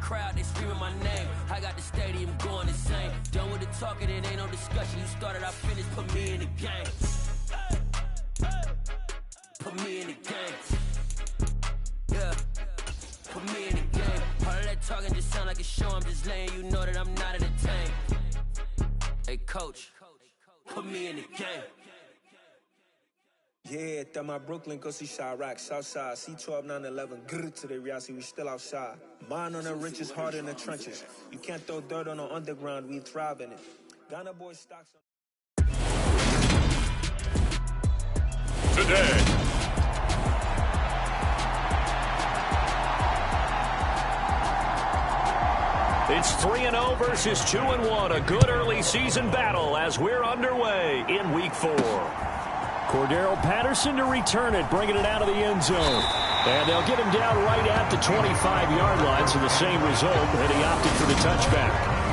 crowd, they screaming my name. I got the stadium going insane. Done with the talking, it ain't no discussion. You started, I finished, put me in the game. Put me in the game. Yeah. Put me in the game. All of that talking just sound like a show. I'm just letting you know that I'm not entertained. Hey, coach, put me in the game. Yeah, that my Brooklyn, go see Chirac, Southside, C12, 911, grr to the reality, we still outside. Mine on the riches, hard in the trenches. You can't throw dirt on the underground, we thrive in it. Ghana boys stocks on... Today. It's 3-0 versus 2-1, a good early season battle as we're underway in Week 4. Cordero Patterson to return it, bringing it out of the end zone. And they'll get him down right at the 25-yard line, so the same result, and he opted for the touchback.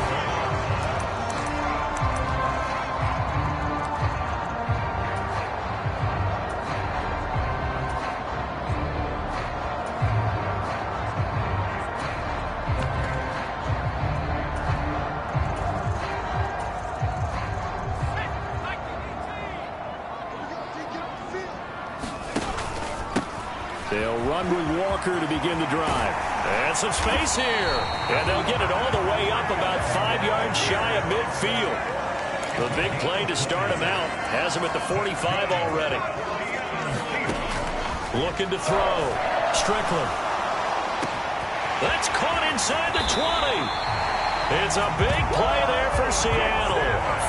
They'll run with Walker to begin the drive. And some space here. And they'll get it all the way up about 5 yards shy of midfield. The big play to start him out. Has him at the 45 already. Looking to throw. Strickland. That's caught inside the 20. It's a big play there for Seattle.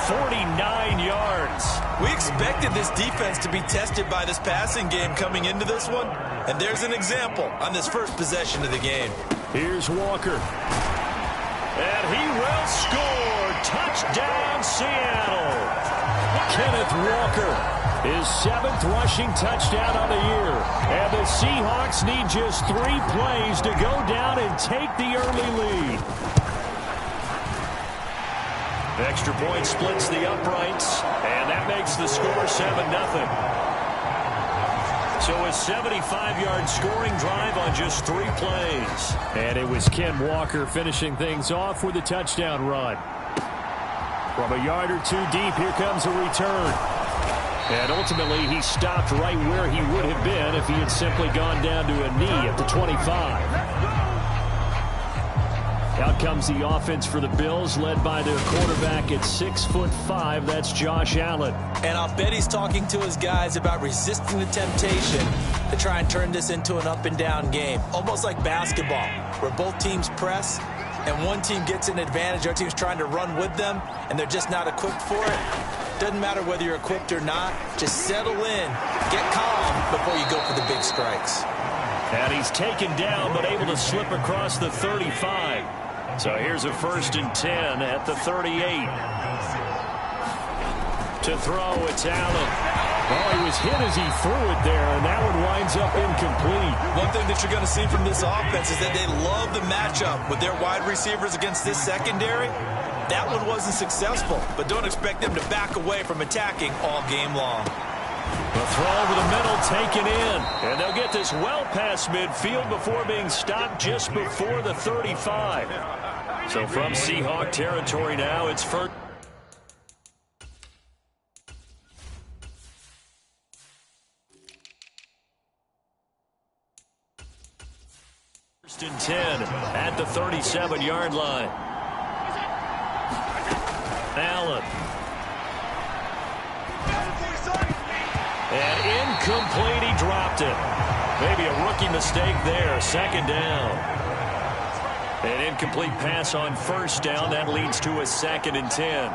49 yards. We expected this defense to be tested by this passing game coming into this one. And there's an example on this first possession of the game. Here's Walker. And he will score. Touchdown, Seattle. Kenneth Walker, his 7th rushing touchdown on the year. And the Seahawks need just 3 plays to go down and take the early lead. Extra point splits the uprights, and that makes the score 7-0. So a 75-yard scoring drive on just 3 plays. And it was Ken Walker finishing things off with a touchdown run. From a yard or 2 deep, here comes a return. And ultimately, he stopped right where he would have been if he had simply gone down to a knee at the 25. Out comes the offense for the Bills, led by their quarterback at 6'5". That's Josh Allen. And I'll bet he's talking to his guys about resisting the temptation to try and turn this into an up-and-down game. Almost like basketball, where both teams press, and one team gets an advantage, the other team's trying to run with them, and they're just not equipped for it. Doesn't matter whether you're equipped or not. Just settle in, get calm before you go for the big strikes. And he's taken down, but able to slip across the 35. So here's a 1st and 10 at the 38. To throw, it's Allen. Well, he was hit as he threw it there, and that one winds up incomplete. One thing that you're going to see from this offense is that they love the matchup with their wide receivers against this secondary. That one wasn't successful, but don't expect them to back away from attacking all game long. The throw over the middle taken in. And they'll get this well past midfield before being stopped just before the 35. So from Seahawk territory now, it's first and 10 at the 37-yard line. Allen. And incomplete, he dropped it. Maybe a rookie mistake there, 2nd down. An incomplete pass on 1st down, that leads to a 2nd and 10.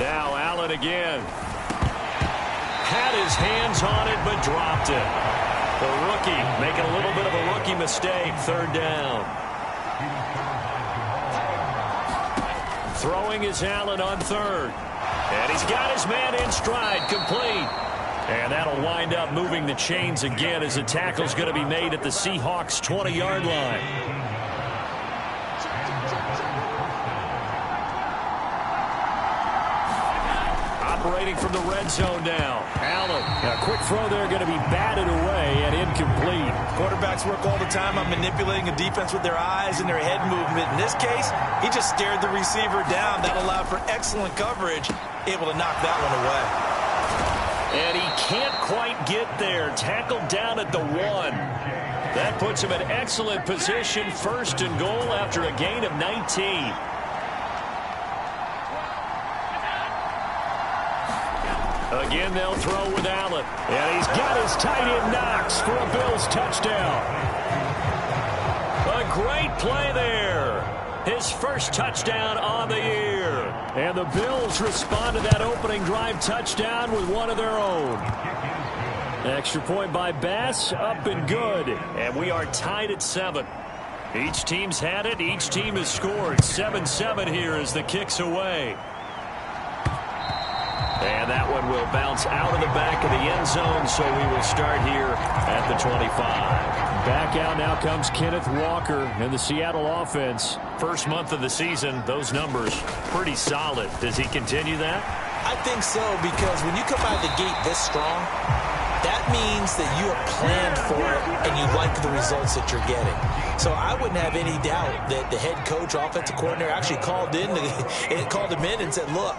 Now Allen again. Had his hands on it, but dropped it. The rookie making a little bit of a rookie mistake, 3rd down. Throwing is Allen on 3rd. And he's got his man in stride, complete. And that'll wind up moving the chains again as the tackle's going to be made at the Seahawks' 20-yard line. operating from the red zone now. Allen. A quick throw there going to be batted away and incomplete. Quarterbacks work all the time on manipulating a defense with their eyes and their head movement. In this case, he just stared the receiver down. That allowed for excellent coverage, able to knock that one away. And he can't quite get there. Tackled down at the 1. That puts him in excellent position, 1st and goal after a gain of 19. Again, they'll throw with Allen. And he's got his tight end Knox for a Bills touchdown. A great play there. His first touchdown on the year. And the Bills respond to that opening drive touchdown with one of their own. Extra point by Bass, up and good. And we are tied at 7. Each team's had it. Each team has scored. 7-7 here as the kick's away. And that one will bounce out of the back of the end zone, so we will start here at the 25. Back out now comes Kenneth Walker and the Seattle offense. First month of the season, those numbers pretty solid. Does he continue that? I think so, because when you come out of the gate this strong, that means that you have planned for it and you like the results that you're getting. So I wouldn't have any doubt that the head coach, offensive coordinator, actually called him in and said, look,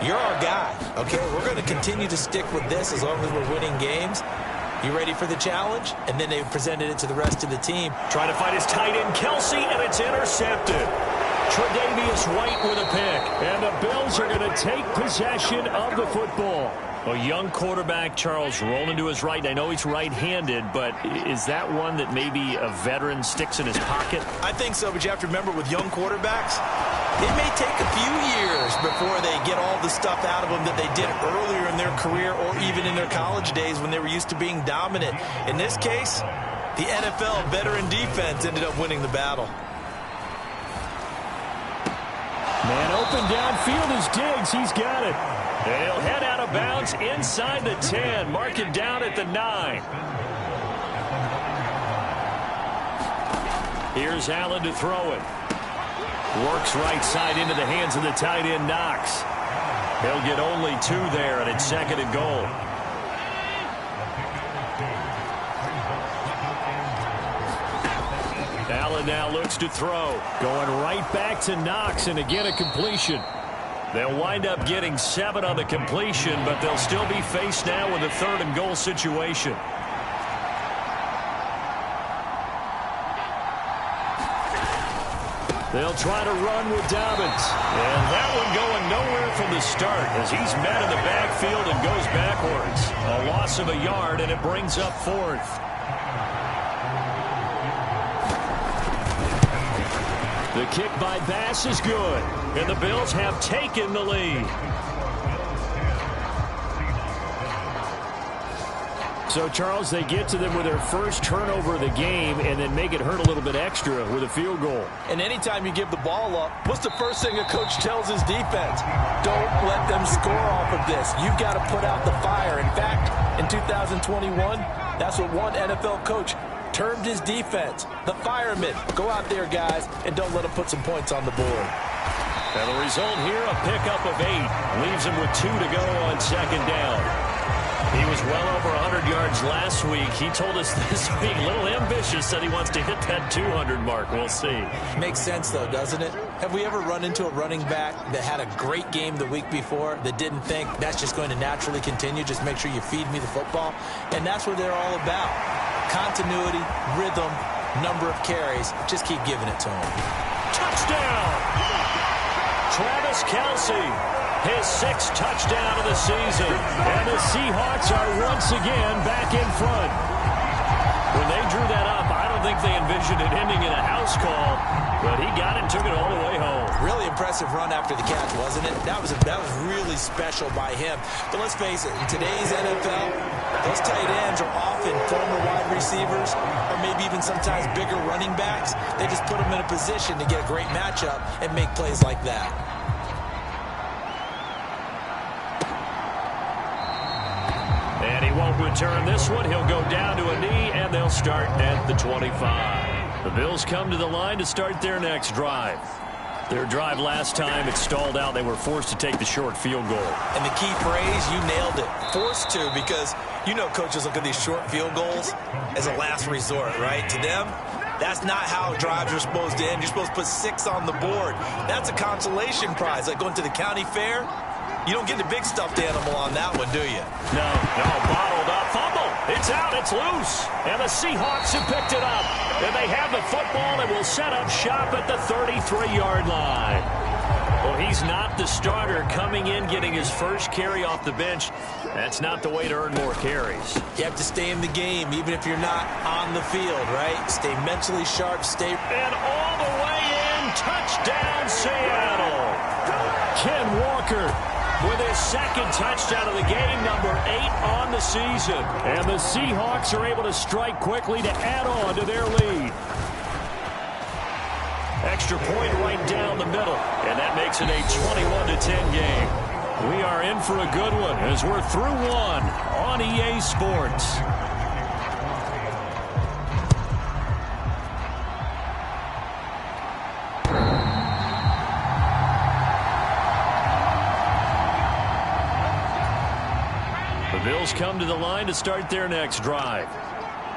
you're our guy, okay? We're going to continue to stick with this as long as we're winning games. You ready for the challenge? And then they presented it to the rest of the team. Trying to find his tight end, Kelsey, and it's intercepted. Tre'Davious White with a pick. And the Bills are going to take possession of the football. A young quarterback, Charles, rolling to his right. I know he's right-handed, but is that one that maybe a veteran sticks in his pocket? I think so, but you have to remember with young quarterbacks, it may take a few years before they get all the stuff out of them that they did earlier in their career or even in their college days when they were used to being dominant. In this case, the NFL veteran defense ended up winning the battle. Man open downfield is Diggs. He's got it. And he'll head out of bounds inside the 10. Mark it down at the 9. Here's Allen to throw it. Works right side into the hands of the tight end Knox. He'll get only 2 there, and it's 2nd and goal. Allen now looks to throw. Going right back to Knox, and again a completion. They'll wind up getting 7 on the completion, but they'll still be faced now with a 3rd and goal situation. They'll try to run with Dobbins. And that one going nowhere from the start as he's met in the backfield and goes backwards. A loss of a yard, and it brings up 4th. The kick by Bass is good, and the Bills have taken the lead. So, Charles, they get to them with their first turnover of the game and then make it hurt a little bit extra with a field goal. And anytime you give the ball up, what's the first thing a coach tells his defense? Don't let them score off of this. You've got to put out the fire. In fact, in 2021, that's what one NFL coach termed his defense, the firemen. Go out there, guys, and don't let them put some points on the board. And the result here, a pickup of 8. Leaves him with 2 to go on 2nd down. He was well over 100 yards last week. He told us this week, a little ambitious, said he wants to hit that 200 mark. We'll see. Makes sense, though, doesn't it? Have we ever run into a running back that had a great game the week before that didn't think that's just going to naturally continue? Just make sure you feed me the football. And that's what they're all about. Continuity, rhythm, number of carries. Just keep giving it to him. Touchdown! Travis Kelce, his 6th touchdown of the season. And the Seahawks are once again back in front. When they drew that up, I don't think they envisioned it ending in a house call, but he got it and took it all the way home. Really impressive run after the catch, wasn't it? That was really special by him. But let's face it, in today's NFL, those tight ends are often former wide receivers or maybe even sometimes bigger running backs. They just put them in a position to get a great matchup and make plays like that. And he won't return this one. He'll go down to a knee, and they'll start at the 25. The Bills come to the line to start their next drive. Their drive last time, it stalled out. They were forced to take the short field goal. And the key phrase, you nailed it. Forced to, because you know coaches look at these short field goals as a last resort, right? To them, that's not how drives are supposed to end. You're supposed to put 6 on the board. That's a consolation prize, like going to the county fair. You don't get the big stuffed animal on that one, do you? No, bottled up. Fumble. It's out. It's loose. And the Seahawks have picked it up. And they have the football and will set up shop at the 33-yard line. Well, he's not the starter coming in, getting his first carry off the bench. That's not the way to earn more carries. You have to stay in the game, even if you're not on the field, right? Stay mentally sharp, stay... And all the way in, touchdown, Seattle. Ken Walker with his second touchdown of the game, number 8 on the season. And the Seahawks are able to strike quickly to add on to their lead. Extra point right down the middle, and that makes it a 21-10 game. We are in for a good one as we're through one on EA Sports. The Bills come to the line to start their next drive.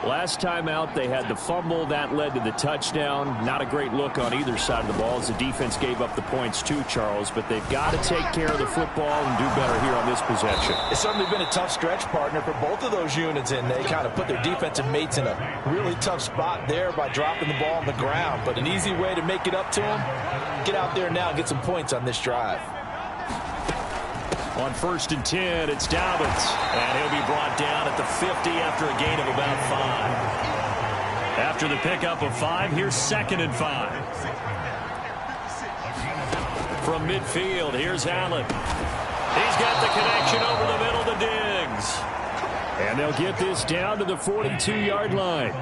Last time out, they had the fumble. That led to the touchdown. Not a great look on either side of the ball as the defense gave up the points too, Charles. But they've got to take care of the football and do better here on this possession. It's certainly been a tough stretch, partner, for both of those units, and they kind of put their defensive mates in a really tough spot there by dropping the ball on the ground. But an easy way to make it up to them, get out there now and get some points on this drive. On 1st and 10, it's Dobbins. And he'll be brought down at the 50 after a gain of about 5. After the pickup of 5, here's 2nd and 5. From midfield, here's Allen. He's got the connection over the middle to Diggs. And they'll get this down to the 42-yard line.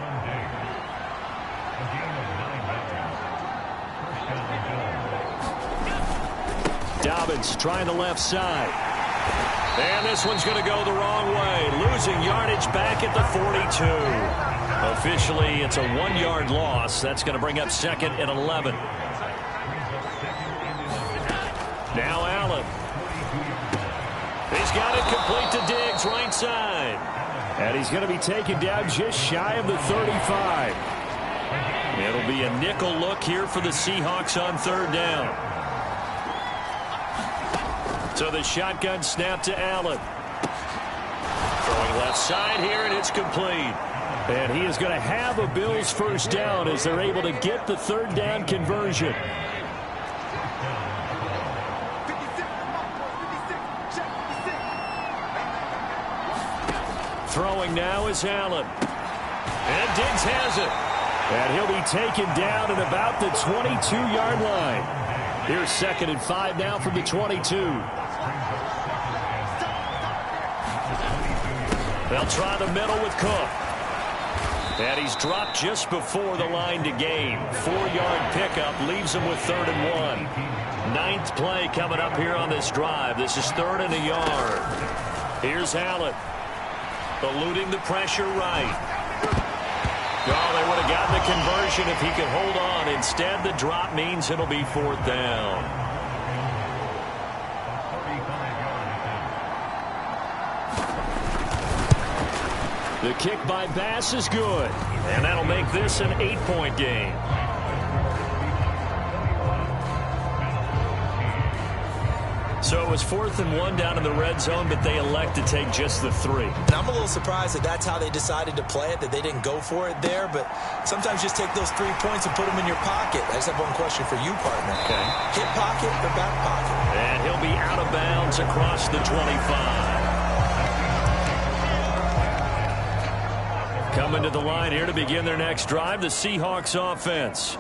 Dobbins trying the left side. And this one's going to go the wrong way. Losing yardage back at the 42. Officially, it's a 1-yard loss. That's going to bring up 2nd and 11. Now Allen. He's got it complete to Diggs, right side. And he's going to be taken down just shy of the 35. It'll be a nickel look here for the Seahawks on 3rd down. So the shotgun snap to Allen. Throwing left side here, and it's complete. And he is going to have a Bills first down as they're able to get the 3rd down conversion. Throwing now is Allen. And Diggs has it. And he'll be taken down at about the 22-yard line. Here's 2nd and 5 now from the 22. They'll try the middle with Cook. And he's dropped just before the line to gain. 4-yard pickup leaves him with 3rd and 1. 9th play coming up here on this drive. This is 3rd and a yard. Here's Allen. Eluding the pressure right. Oh, they would have gotten the conversion if he could hold on. Instead, the drop means it'll be 4th down. The kick by Bass is good, and that'll make this an 8-point game. So it was 4th and 1 down in the red zone, but they elect to take just the 3. And I'm a little surprised that that's how they decided to play it, that they didn't go for it there. But sometimes just take those 3 points and put them in your pocket. I just have one question for you, partner. Okay. Hip pocket or back pocket? And he'll be out of bounds across the 25. Coming to the line here to begin their next drive, the Seahawks offense.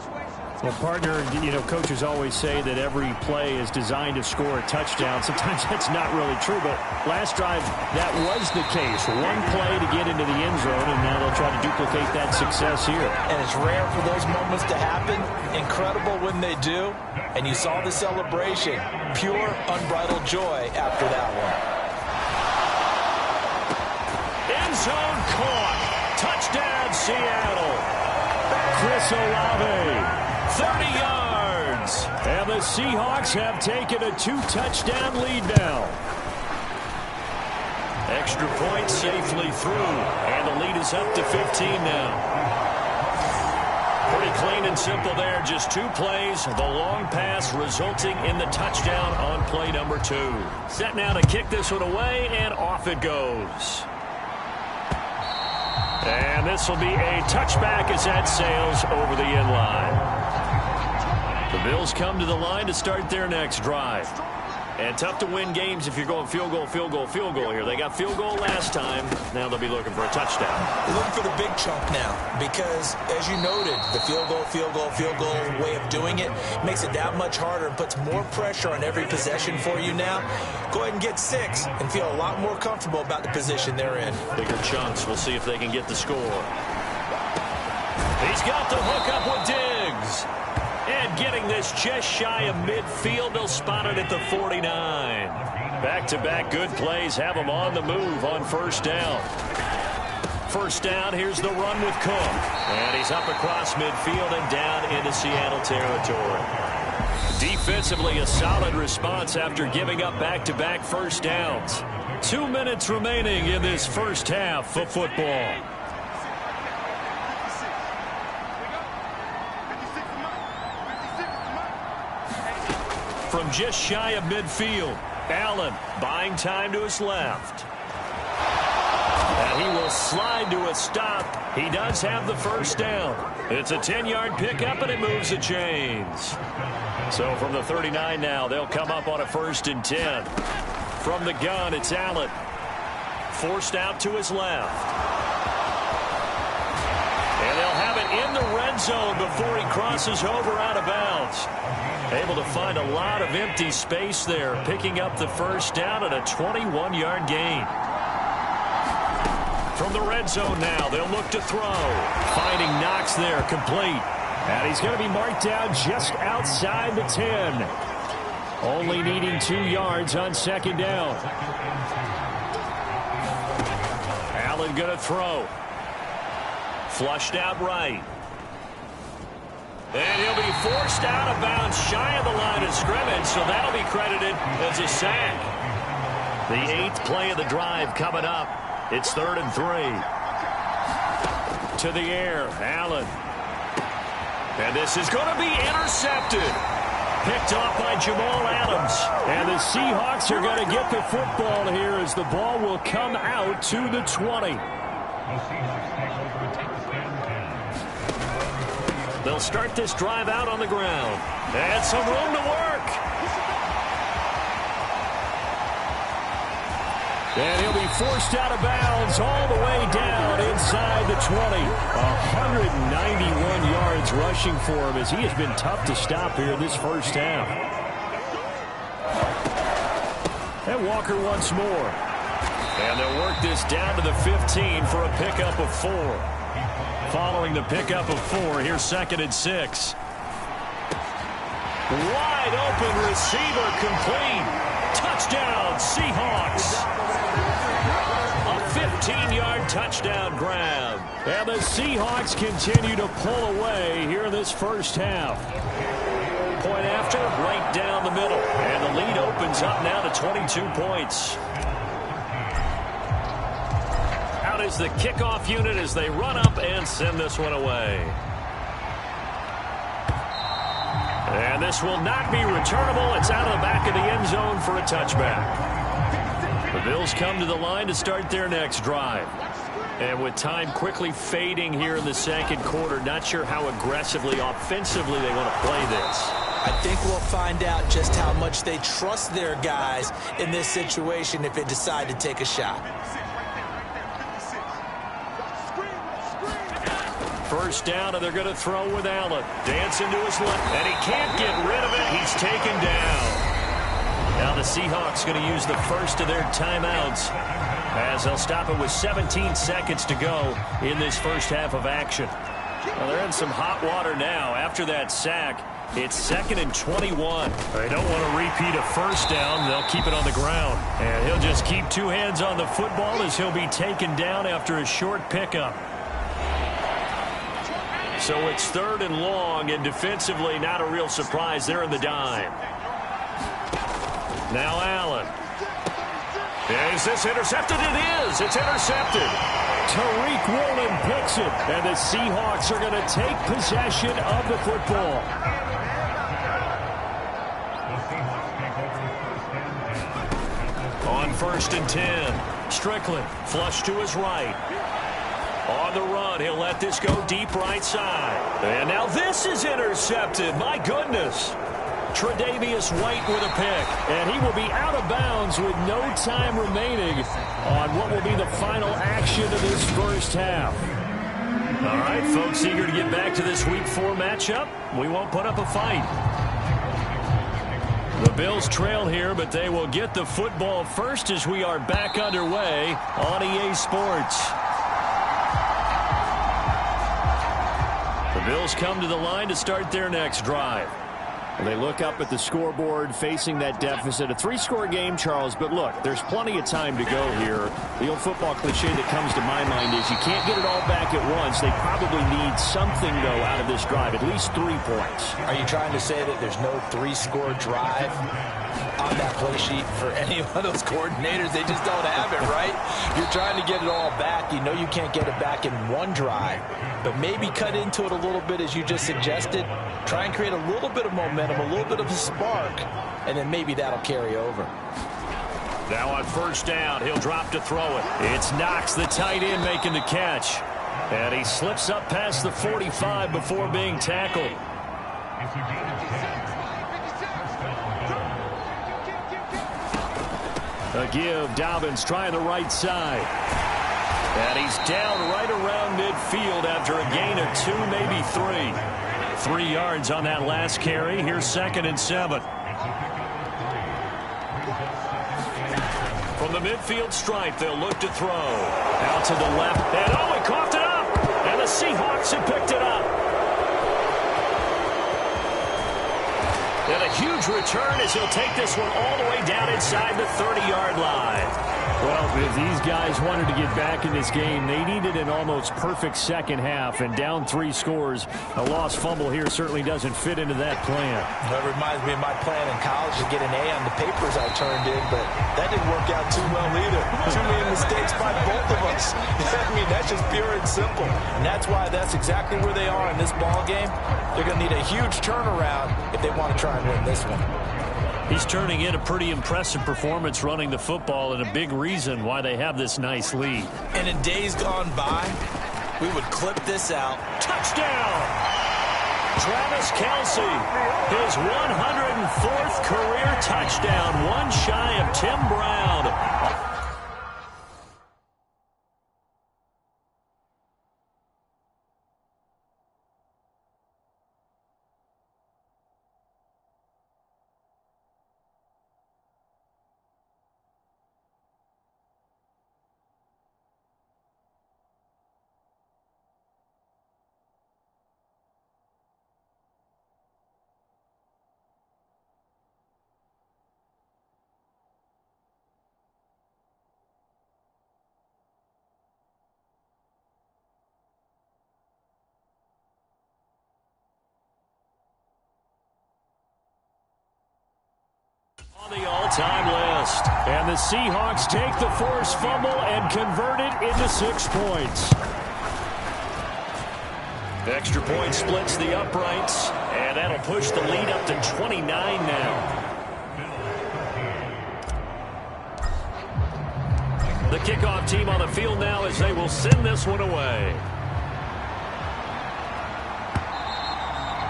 Well, partner, you know, coaches always say that every play is designed to score a touchdown. Sometimes that's not really true, but last drive, that was the case. One play to get into the end zone, and now they'll try to duplicate that success here. And it's rare for those moments to happen. Incredible when they do. And you saw the celebration. Pure, unbridled joy after that one. End zone caught. Touchdown, Seattle. Chris Olave, 30 yards. And the the Seahawks have taken a 2-touchdown lead now. Extra point safely through, and the lead is up to 15 now. Pretty clean and simple there. Just 2 plays. The long pass resulting in the touchdown on play number 2. Set now to kick this one away, and off it goes. And this will be a touchback as that sails over the end line. The Bills come to the line to start their next drive. And tough to win games if you're going field goal, field goal, field goal here. They got field goal last time. Now they'll be looking for a touchdown. They're looking for the big chunk now because, as you noted, the field goal way of doing it makes it that much harder and puts more pressure on every possession for you now. Go ahead and get 6 and feel a lot more comfortable about the position they're in. Bigger chunks. We'll see if they can get the score. He's got the hook up with Diggs. And getting this just shy of midfield, they'll spot it at the 49. Back-to-back good plays have them on the move on first down. First down, here's the run with Cook. And he's up across midfield and down into Seattle territory. Defensively, a solid response after giving up back-to-back first downs. 2 minutes remaining in this first half of football. From just shy of midfield, Allen buying time to his left. And he will slide to a stop. He does have the first down. It's a 10-yard pickup, and it moves the chains. So from the 39 now, they'll come up on a 1st and 10. From the gun, it's Allen. Forced out to his left. And they'll have it in the red zone before he crosses over out of bounds. Able to find a lot of empty space there, picking up the first down at a 21-yard gain. From the red zone now, they'll look to throw. Finding Knox there, complete. And he's going to be marked down just outside the 10. Only needing 2 yards on 2nd down. Allen going to throw. Flushed out right. And he'll be forced out of bounds shy of the line of scrimmage, so that'll be credited as a sack. The 8th play of the drive coming up. It's 3rd and 3. To the air, Allen. And this is going to be intercepted. Picked off by Jamal Adams. And the Seahawks are going to get the football here as the ball will come out to the 20. They'll start this drive out on the ground. And some room to work. And he'll be forced out of bounds all the way down inside the 20. 191 yards rushing for him as he has been tough to stop here in this first half. And Walker once more. And they'll work this down to the 15 for a pickup of 4. Following the pickup of 4, here's 2nd and 6. Wide open receiver complete. Touchdown, Seahawks. A 15-yard touchdown grab. And the Seahawks continue to pull away here in this first half. Point after, right down the middle. And the lead opens up now to 22 points. Out is the kickoff unit as they run up and send this one away. And this will not be returnable. It's out of the back of the end zone for a touchback. The Bills come to the line to start their next drive. And with time quickly fading here in the 2nd quarter, not sure how aggressively, offensively they want to play this. I think we'll find out just how much they trust their guys in this situation if they decide to take a shot. First down, and they're going to throw with Allen. Dancing to his left, and he can't get rid of it. He's taken down. Now the Seahawks going to use the first of their timeouts as they'll stop it with 17 seconds to go in this first half of action. Well, they're in some hot water now. After that sack, it's 2nd and 21. They don't want to repeat a first down. They'll keep it on the ground. And he'll just keep 2 hands on the football as he'll be taken down after a short pickup. So it's 3rd and long, and defensively not a real surprise. They're in the dime. Now Allen. Is this intercepted? It is. It's intercepted. Tariq Woolen picks it, and the Seahawks are going to take possession of the football. On 1st and 10, Strickland flush to his right. On the run, he'll let this go deep right side. And now this is intercepted. My goodness. Tre'Davious White with a pick. And he will be out of bounds with no time remaining on what will be the final action of this first half. All right, folks, eager to get back to this Week 4 matchup. We won't put up a fight. The Bills trail here, but they will get the football first as we are back underway on EA Sports. The Bills come to the line to start their next drive. They look up at the scoreboard facing that deficit. A 3-score game, Charles, but look, there's plenty of time to go here. The old football cliche that comes to my mind is you can't get it all back at once. They probably need something, though, out of this drive, at least 3 points. Are you trying to say that there's no 3-score drive on that play sheet for any of those coordinators? They just don't have it, right? You're trying to get it all back. You know you can't get it back in one drive, but maybe cut into it a little bit as you just suggested. Try and create a little bit of momentum, a little bit of a spark, and then maybe that'll carry over. Now on 1st down, he'll drop to throw it. It's Knox, the tight end, making the catch. And he slips up past the 45 before being tackled. A give, Dobbins trying the right side. And he's down right around midfield after a gain of 2, maybe 3. 3 yards on that last carry. Here's 2nd and 7. From the midfield stripe, they'll look to throw. Out to the left. And oh, he coughed it up. And the Seahawks have picked it up. And a huge return as he'll take this one all the way down inside the 30-yard line. Well, if these guys wanted to get back in this game, they needed an almost perfect second half, and down 3 scores. A lost fumble here certainly doesn't fit into that plan. That reminds me of my plan in college to get an A on the papers I turned in, but that didn't work out too well either. Too many mistakes by both of us. I mean, that's just pure and simple. And that's why that's exactly where they are in this ball game. They're going to need a huge turnaround if they want to try and win this one. He's turning in a pretty impressive performance running the football, and a big reason why they have this nice lead. And in days gone by, we would clip this out. Touchdown! Travis Kelce, his 104th career touchdown, one shy of Tim Brown. On the all-time list. And the Seahawks take the forced fumble and convert it into 6 points. Extra point splits the uprights, and that'll push the lead up to 29 now. The kickoff team on the field now as they will send this one away.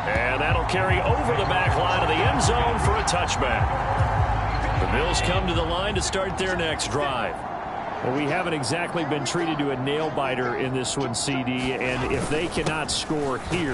And that'll carry over the back line of the end zone for a touchback. The Bills come to the line to start their next drive. Well, we haven't exactly been treated to a nail-biter in this one, CD, and if they cannot score here,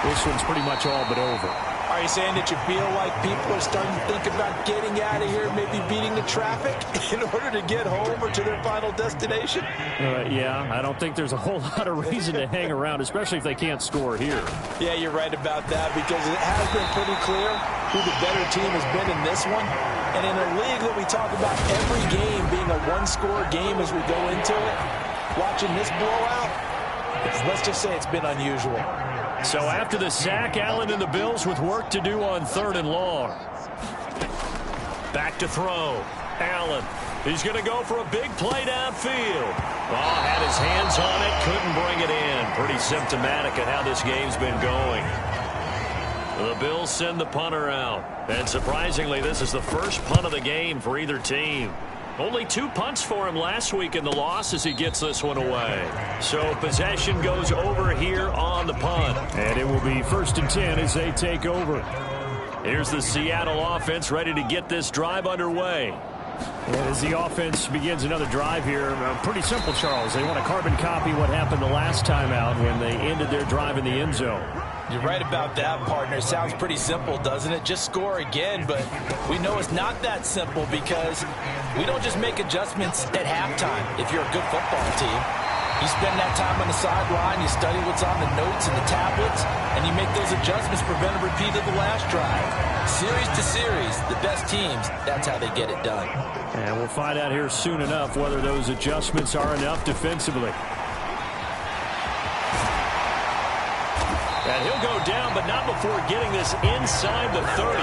this one's pretty much all but over. Are you saying that you feel like people are starting to think about getting out of here, maybe beating the traffic in order to get home or to their final destination? Yeah, I don't think there's a whole lot of reason to hang around, especially if they can't score here. Yeah, you're right about that, because it has been pretty clear who the better team has been in this one. And in a league that we talk about every game being a one-score game as we go into it, watching this blowout, Let's just say it's been unusual. So after the sack, Allen and the Bills with work to do on 3rd and long. Back to throw. Allen. He's going to go for a big play downfield. Oh, had his hands on it, couldn't bring it in. Pretty symptomatic of how this game's been going. The Bills send the punter out. And surprisingly, this is the first punt of the game for either team. Only 2 punts for him last week in the loss as he gets this one away. So possession goes over here on the punt. And it will be 1st and 10 as they take over. Here's the Seattle offense ready to get this drive underway. And as the offense begins another drive here, pretty simple, Charles. They want to carbon copy what happened the last time out when they ended their drive in the end zone. You're right about that, partner. It sounds pretty simple, doesn't it? Just score again, but we know it's not that simple because we don't just make adjustments at halftime if you're a good football team. You spend that time on the sideline, you study what's on the notes and the tablets, and you make those adjustments, prevent a repeat of the last drive. Series to series, the best teams, that's how they get it done. And we'll find out here soon enough whether those adjustments are enough defensively. And he'll go down, but not before getting this inside the 30.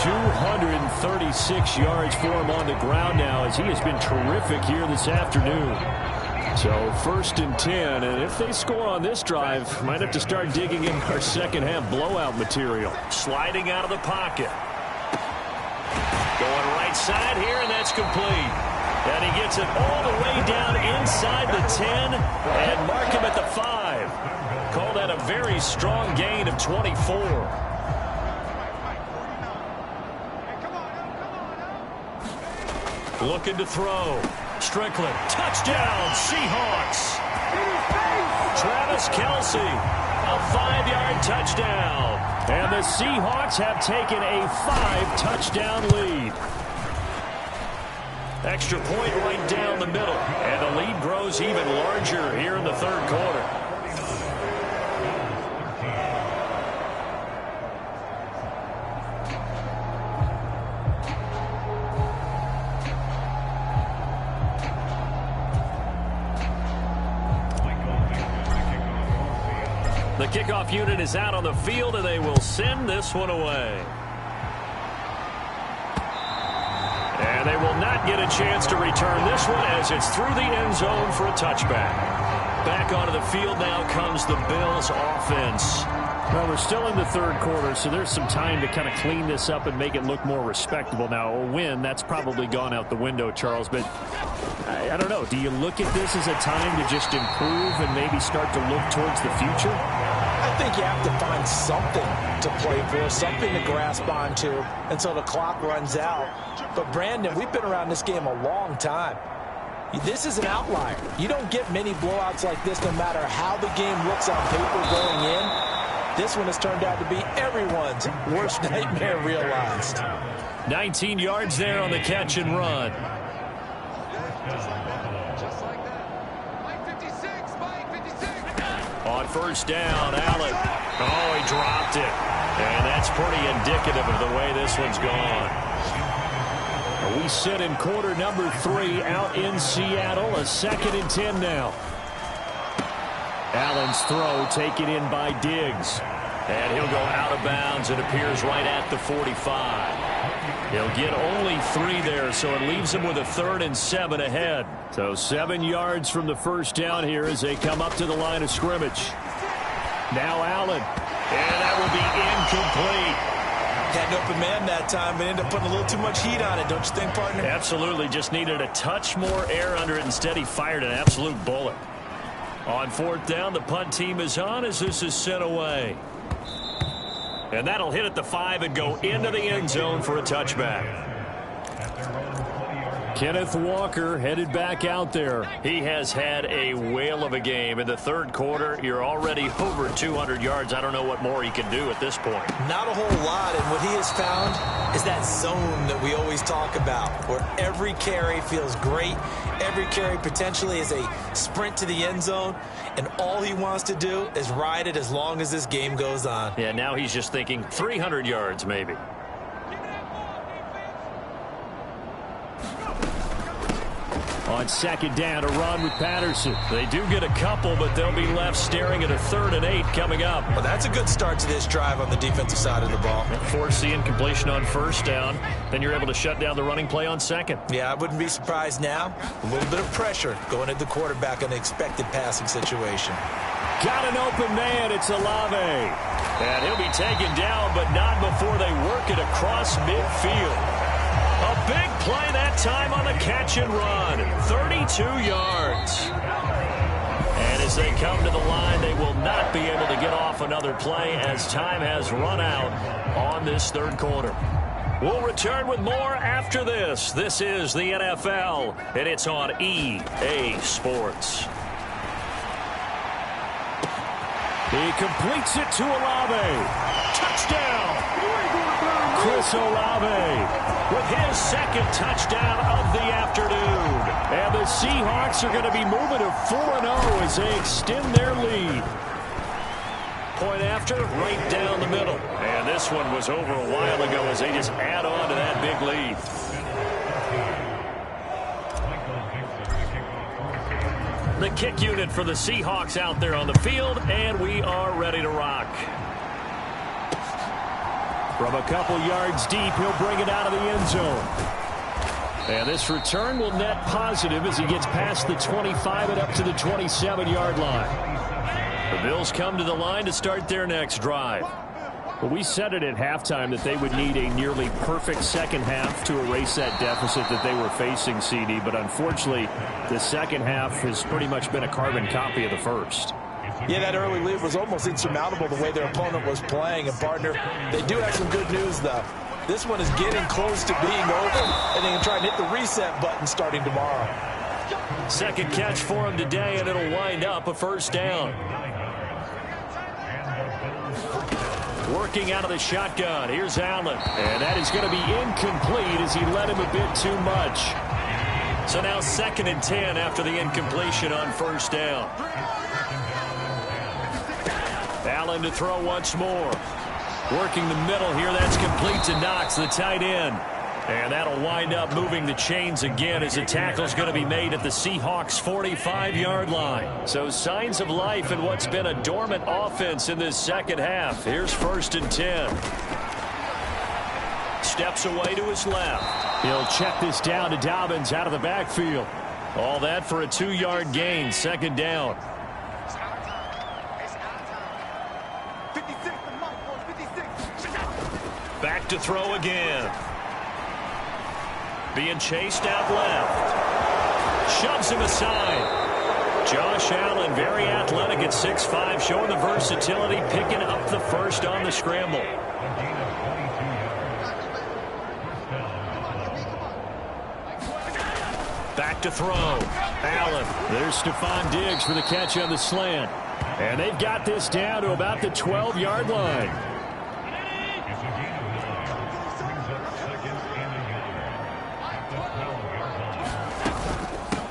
236 yards for him on the ground now as he has been terrific here this afternoon. So 1st and 10, and if they score on this drive, might have to start digging in our second half blowout material. Sliding out of the pocket. Going right side here, and that's complete. And he gets it all the way down inside the 10 and mark him at the 5. Call that a very strong gain of 24. Looking to throw. Strickland, touchdown, Seahawks. Travis Kelce, a 5-yard touchdown. And the Seahawks have taken a 5-touchdown lead. Extra point right down the middle. And the lead grows even larger here in the 3rd quarter. The kickoff unit is out on the field, and they will send this one away. And they will not get a chance to return this one as it's through the end zone for a touchback. Back onto the field now comes the Bills offense. Well, we're still in the 3rd quarter, so there's some time to kind of clean this up and make it look more respectable. Now, a win, that's probably gone out the window, Charles, but I don't know. Do you look at this as a time to just improve and maybe start to look towards the future? I think you have to find something to play for, something to grasp onto until the clock runs out. But, Brandon, we've been around this game a long time. This is an outlier. You don't get many blowouts like this no matter how the game looks on paper going in. This one has turned out to be everyone's worst nightmare realized. 19 yards there on the catch and run. On 1st down, Allen. Oh, he dropped it. And that's pretty indicative of the way this one's gone. We sit in quarter number 3 out in Seattle. A 2nd and 10 now. Allen's throw taken in by Diggs. And he'll go out of bounds. It appears right at the 45. He'll get only 3 there, so it leaves him with a 3rd and 7 ahead. So 7 yards from the 1st down here as they come up to the line of scrimmage. Now Allen. And that will be incomplete. Had an open man that time, but ended up putting a little too much heat on it, don't you think, partner? Absolutely. Just needed a touch more air under it. Instead, he fired an absolute bullet. On 4th down, the punt team is on as this is sent away. And that'll hit at the 5 and go into the end zone for a touchback. Kenneth Walker headed back out there. He has had a whale of a game. In the 3rd quarter, you're already over 200 yards. I don't know what more he can do at this point. Not a whole lot, and what he has found is that zone that we always talk about, where every carry feels great. Every carry potentially is a sprint to the end zone, and all he wants to do is ride it as long as this game goes on. Yeah, now he's just thinking 300 yards maybe. On second down, a run with Patterson. They do get a couple, but they'll be left staring at a 3rd and 8 coming up. Well, that's a good start to this drive on the defensive side of the ball. Force the incompletion on 1st down. Then you're able to shut down the running play on 2nd. Yeah, I wouldn't be surprised now. A little bit of pressure going at the quarterback in an expected passing situation. Got an open man. It's Olave. And he'll be taken down, but not before they work it across midfield. A big play that time on the catch and run. 32 yards. And as they come to the line, they will not be able to get off another play as time has run out on this 3rd quarter. We'll return with more after this. This is the NFL, and it's on EA Sports. He completes it to Olave. Touchdown! Chris Olave with his 2nd touchdown of the afternoon. And the Seahawks are going to be moving to 4-0 as they extend their lead. Point after, right down the middle. And this one was over a while ago as they just add on to that big lead. The kick unit for the Seahawks out there on the field, and we are ready to rock. From a couple yards deep, he'll bring it out of the end zone. And this return will net positive as he gets past the 25 and up to the 27-yard line. The Bills come to the line to start their next drive. Well, we said it at halftime that they would need a nearly perfect second half to erase that deficit that they were facing, CD. But unfortunately, the second half has pretty much been a carbon copy of the first. Yeah, that early lead was almost insurmountable the way their opponent was playing. And, partner, they do have some good news, though. This one is getting close to being over, and they can try and hit the reset button starting tomorrow. 2nd catch for him today, and it'll wind up a 1st down. Working out of the shotgun. Here's Allen. And that is going to be incomplete as he led him a bit too much. So now 2nd and 10 after the incompletion on 1st down. Allen to throw once more. Working the middle here. That's complete to Knox, the tight end. And that'll wind up moving the chains again as the tackle's going to be made at the Seahawks' 45-yard line. So signs of life in what's been a dormant offense in this second half. Here's 1st and 10. Steps away to his left. He'll check this down to Dobbins out of the backfield. All that for a 2-yard gain, 2nd down. Back to throw again. Being chased out left. Shoves him aside. Josh Allen, very athletic at 6'5", showing the versatility, picking up the 1st on the scramble. Back to throw. Allen. There's Stephon Diggs for the catch on the slant. And they've got this down to about the 12-yard line.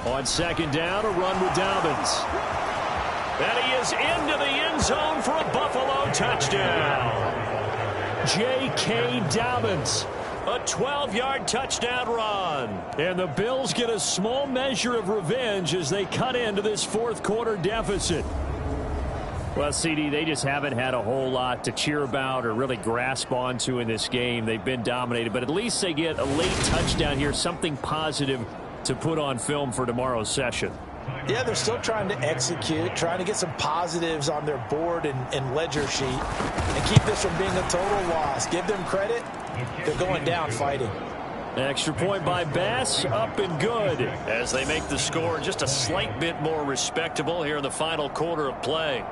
On 2nd down, a run with Dobbins. And he is into the end zone for a Buffalo touchdown. J.K. Dobbins. A 12-yard touchdown run. And the Bills get a small measure of revenge as they cut into this 4th quarter deficit. Well, CD, they just haven't had a whole lot to cheer about or really grasp onto in this game. They've been dominated, but at least they get a late touchdown here, something positive to put on film for tomorrow's session. Yeah, they're still trying to execute, trying to get some positives on their board and ledger sheet and keep this from being a total loss. Give them credit. They're going down fighting. Extra point by Bass, up and good. As they make the score just a slight bit more respectable here in the final quarter of play.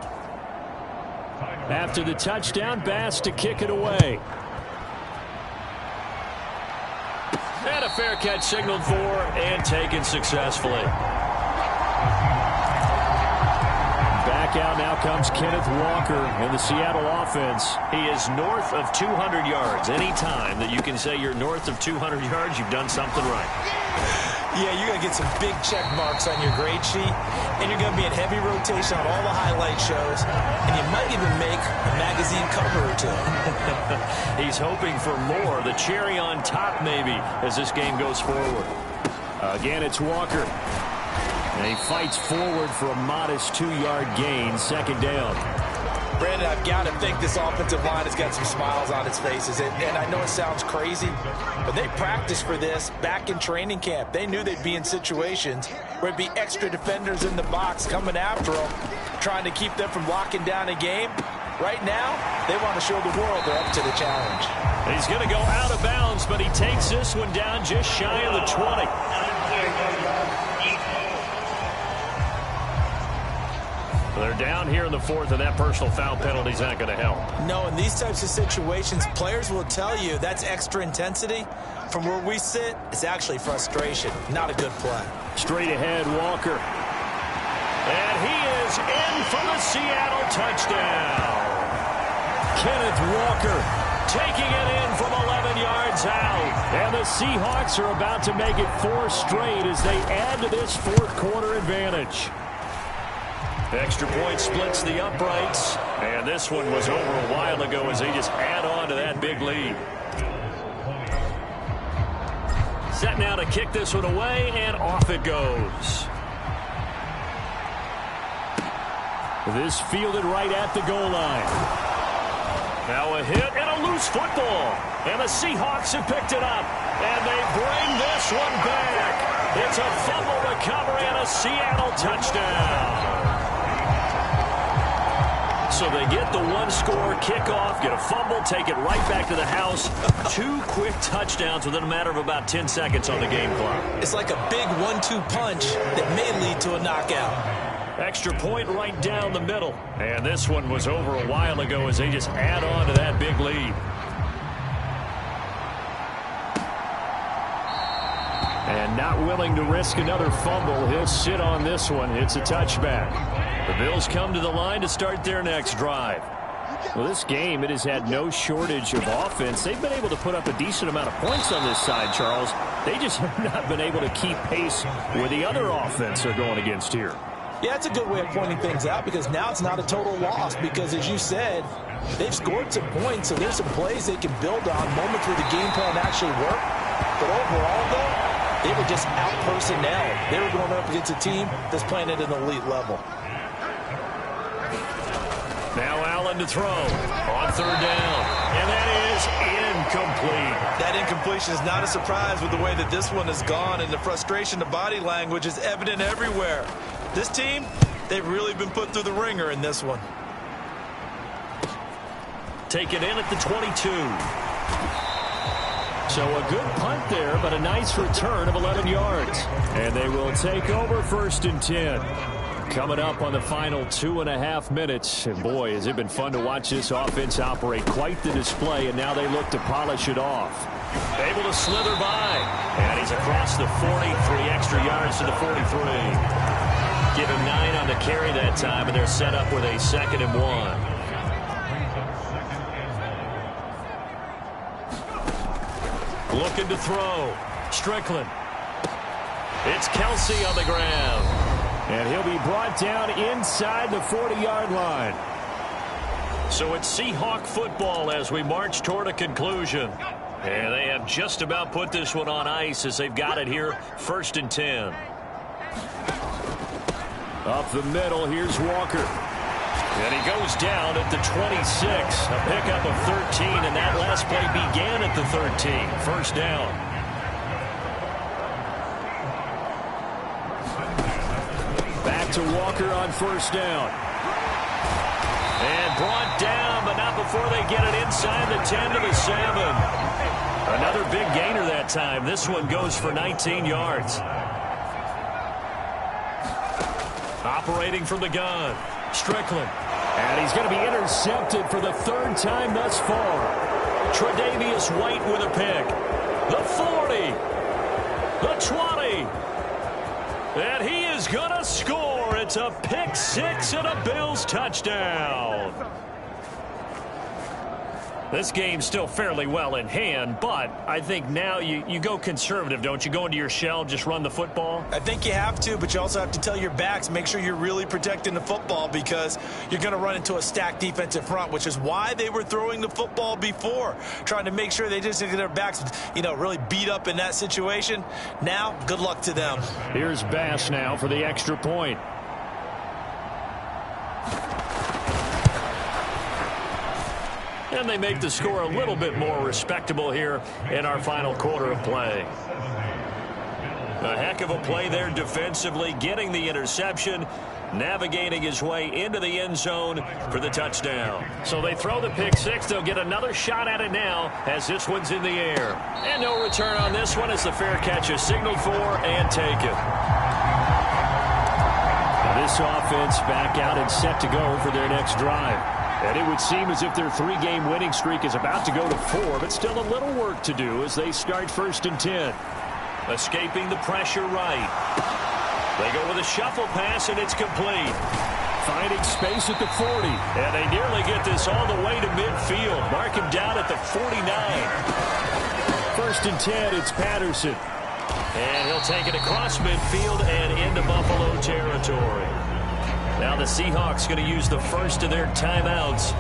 After the touchdown, Bass to kick it away. And a fair catch signaled for and taken successfully. Back out now comes Kenneth Walker in the Seattle offense. He is north of 200 yards. Any time that you can say you're north of 200 yards, you've done something right. Yeah, you're going to get some big check marks on your grade sheet, and you're going to be in heavy rotation on all the highlight shows, and you might even make a magazine cover or two. He's hoping for more, the cherry on top maybe, as this game goes forward. Again, it's Walker. And he fights forward for a modest 2-yard gain, second down. Brandon, I've got to think this offensive line has got some smiles on its faces. And I know it sounds crazy, but they practiced for this back in training camp. They knew they'd be in situations where it'd be extra defenders in the box coming after them, trying to keep them from locking down a game. Right now, they want to show the world they're up to the challenge. He's going to go out of bounds, but he takes this one down just shy of the 20. They're down here in the fourth, and that personal foul penalty is not going to help. No, in these types of situations, players will tell you that's extra intensity. From where we sit, it's actually frustration, not a good play. Straight ahead, Walker. And he is in for the Seattle touchdown. Kenneth Walker Taking it in from 11 yards out. And the Seahawks are about to make it 4 straight as they add to this fourth quarter advantage. Extra point splits the uprights. And this one was over a while ago as they just add on to that big lead. Set now to kick this one away, and off it goes. This fielded right at the goal line. Now a hit and a loose football. And the Seahawks have picked it up. And they bring this one back. It's a fumble recovery and a Seattle touchdown. So they get the one-score kickoff, get a fumble, take it right back to the house. 2 quick touchdowns within a matter of about 10 seconds on the game clock. It's like a big 1-2 punch that may lead to a knockout. Extra point right down the middle. And this one was over a while ago as they just add on to that big lead. And not willing to risk another fumble. He'll sit on this one. It's a touchback. The Bills come to the line to start their next drive. Well, this game, it has had no shortage of offense. They've been able to put up a decent amount of points on this side, Charles. They just have not been able to keep pace with the other offense they're going against here. Yeah, it's a good way of pointing things out because now it's not a total loss because, as you said, they've scored some points, so there's some plays they can build on, moments where the game plan actually worked. But overall, though, they were just out-personnel. They were going up against a team that's playing at an elite level. Now Allen to throw on third down. And that is incomplete. That incompletion is not a surprise with the way that this one has gone, and the frustration, the body language is evident everywhere. This team, they've really been put through the ringer in this one. Take it in at the 22. So a good punt there, but a nice return of 11 yards. And they will take over 1st and 10. Coming up on the final 2.5 minutes. And boy, has it been fun to watch this offense operate. Quite the display, and now they look to polish it off. Able to slither by. And he's across the 40, 3 extra yards to the 43. Give him 9 on the carry that time, and they're set up with a 2nd and 1. Looking to throw. Strickland. It's Kelsey on the ground. And he'll be brought down inside the 40-yard line. So it's Seahawk football as we march toward a conclusion. And they have just about put this one on ice as they've got it here, 1st and 10. Up the middle, here's Walker. And he goes down at the 26. A pickup of 13, and that last play began at the 13. 1st down. Back to Walker on 1st down. And brought down, but not before they get it inside the 10 to the 7. Another big gainer that time. This one goes for 19 yards. Operating from the gun, Strickland. And he's going to be intercepted for the 3rd time thus far. Tre'Davious White with a pick. The 40. The 20. And he is going to score. It's a pick 6 and a Bills touchdown. This game's still fairly well in hand, but I think now you go conservative, don't you? Go into your shell, just run the football? I think you have to, but you also have to tell your backs, make sure you're really protecting the football because you're going to run into a stacked defensive front, which is why they were throwing the football before, trying to make sure they just get their backs, really beat up in that situation. Now, good luck to them. Here's Bass now for the extra point. And they make the score a little bit more respectable here in our final quarter of play. A heck of a play there defensively, getting the interception, navigating his way into the end zone for the touchdown. So they throw the pick six. They'll get another shot at it now as this one's in the air. And no return on this one as the fair catch is signaled for and taken. This offense back out and set to go for their next drive. And it would seem as if their three-game winning streak is about to go to 4, but still a little work to do as they start 1st and 10. Escaping the pressure right. They go with a shuffle pass, and it's complete. Finding space at the 40. And they nearly get this all the way to midfield. Mark him down at the 49. 1st and 10, it's Patterson. And he'll take it across midfield and into Buffalo territory. Now the Seahawks going to use the first of their timeouts.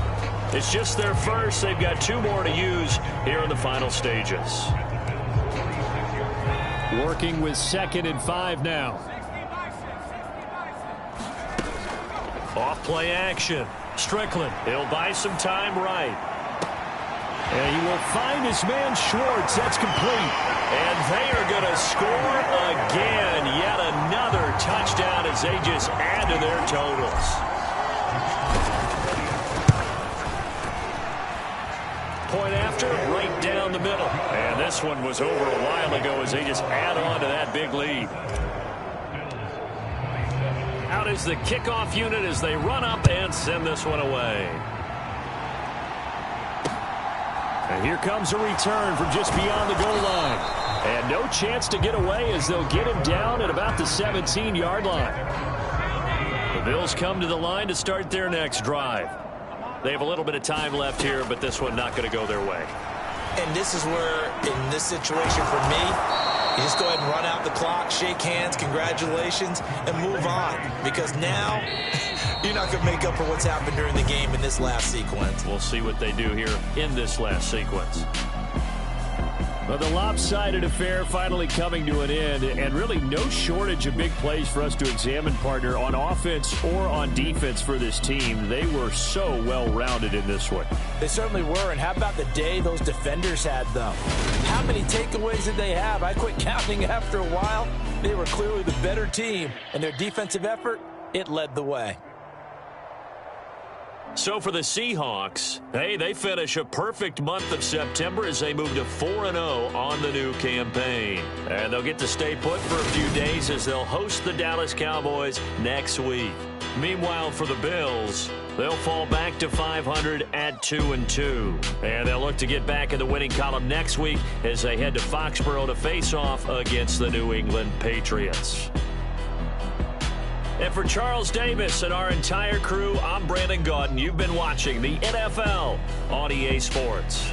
It's just their first. They've got 2 more to use here in the final stages. Working with 2nd and 5 now. Off play action. Strickland. He'll buy some time right. And he will find his man Schwartz. That's complete. And they are going to score again. Yet another touchdown as they just add to their totals. Point after, right down the middle. And this one was over a while ago as they just add on to that big lead. Out is the kickoff unit as they run up and send this one away. And here comes a return from just beyond the goal line. And no chance to get away as they'll get him down at about the 17-yard line. The Bills come to the line to start their next drive. They have a little bit of time left here, but this one not going to go their way. And this is where, in this situation for me, you just go ahead and run out the clock, shake hands, congratulations, and move on. Because now, you're not going to make up for what's happened during the game in this last sequence. We'll see what they do here in this last sequence. Well, the lopsided affair finally coming to an end, and really no shortage of big plays for us to examine, partner, on offense or on defense for this team. They were so well-rounded in this one. They certainly were, and how about the day those defenders had, though? How many takeaways did they have? I quit counting after a while. They were clearly the better team, and their defensive effort, it led the way. So for the Seahawks, hey, they finish a perfect month of September as they move to 4-0 on the new campaign. And they'll get to stay put for a few days as they'll host the Dallas Cowboys next week. Meanwhile, for the Bills, they'll fall back to 500 at 2-2. And they'll look to get back in the winning column next week as they head to Foxborough to face off against the New England Patriots. And for Charles Davis and our entire crew, I'm Brandon Gaudin. You've been watching the NFL on EA Sports.